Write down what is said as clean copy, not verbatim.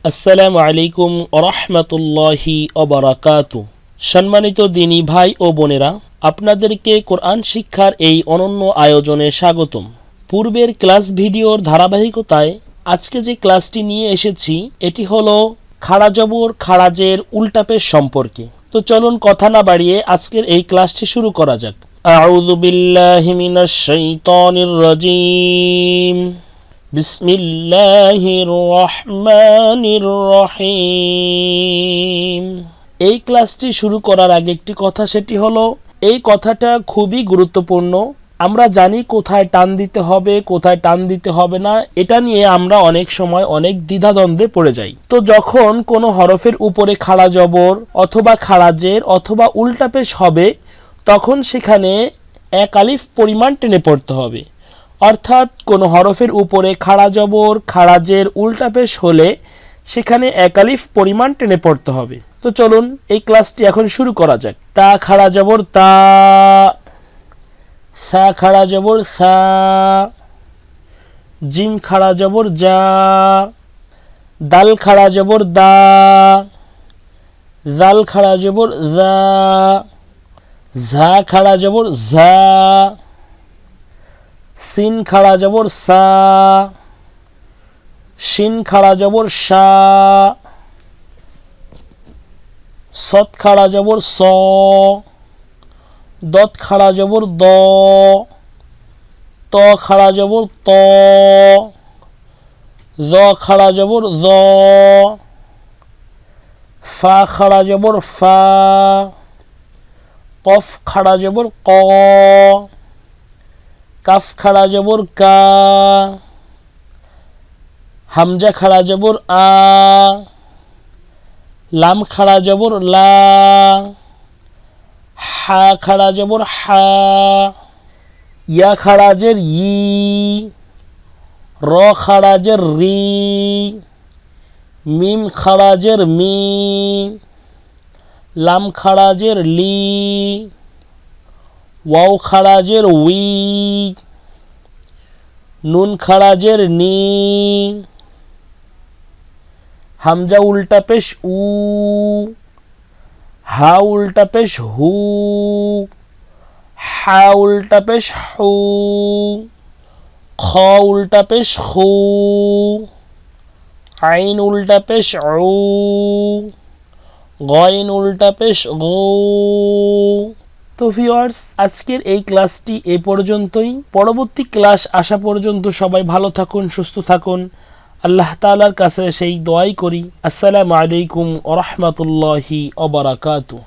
আসসালামু আলাইকুম ওরহমতুল্লাহি ওবারাকাতু। সম্মানিত দিনী ভাই ও বোনেরা, আপনাদেরকে কোরআন শিক্ষার এই অনন্য আয়োজনে স্বাগতম। পূর্বের ক্লাস ভিডিওর ধারাবাহিকতায় আজকে যে ক্লাসটি নিয়ে এসেছি এটি হলো খাড়া জবর খাড়াজের উল্টাপেশ সম্পর্কে। তো চলুন কথা না বাড়িয়ে আজকের এই ক্লাসটি শুরু করা যাক। আউযু বিল্লাহি মিনাশ শাইতানির রাজীম। বিসমিল্লাহির রহমানির রহিম। এই ক্লাসটি শুরু করার আগে একটি কথা, সেটি হলো এই কথাটা খুবই গুরুত্বপূর্ণ। আমরা জানি কোথায় টান দিতে হবে, কোথায় টান দিতে হবে না, এটা নিয়ে আমরা অনেক সময় অনেক দ্বিধাদ্বন্দ্বে পড়ে যাই। তো যখন কোনো হরফের উপরে খাড়া জবর অথবা খাড়াজের অথবা উল্টাপেশ হবে, তখন সেখানে এক আলিফ পরিমাণ টেনে পড়তে হবে। অর্থাৎ কোনো হরফের উপরে খাড়া জবর খাড়াজের উল্টাপেশ হলে সেখানে এক আলিফ পরিমাণ টেনে পড়তে হবে। তো চলুন এই ক্লাসটি এখন শুরু করা যাক। তা খাড়া জবর তা, সা খাড়া জবর সা, জিম খাড়া জবর জা, দাল খাড়া জবর দা, জাল খাড়া জবর জা, ঝা খাড়া জবর ঝা, সিন খাড়া জবর সা, শিন খাড়া জবর শা, সৎ খাড়া জবর স, দত খাড়া জবর দ, ত খাড়া জবর ত, জ খাড়া জবর জ, ফা খাড়া জবর ফা, কফ খাড়া জবর ক, কাফ খাড়া জবর কা, হামজা খাড়া জবর আ, লাম খাড়া জবর লা, হা খাড়া জবর হা, ইয়া খাড়াজের ই, র খাড়াজের রি, মিম খাড়াজের মি, লাম খাড়াজের লি, ওয়াও খাড়াজের উই, নুন খাড়াজের নি, হামজা উল্টা পেশ উ, হা উল্টা পেশ হু, হা উল্টা পেশ হু, খ উল্টা পেশ খু, আইন উল্টা পেশ উ, গইন উল্টা পেশ গু। তো ভিউয়ার্স, আজকের এই ক্লাসটি এই পর্যন্তই। পরবর্তী ক্লাস আসা পর্যন্ত সবাই ভালো থাকুন, সুস্থ থাকুন। আল্লাহ তাআলার কাছে সেই দোয়াই করি। আসসালামু আলাইকুম ওয়া রাহমাতুল্লাহি ওয়া বারাকাতুহু।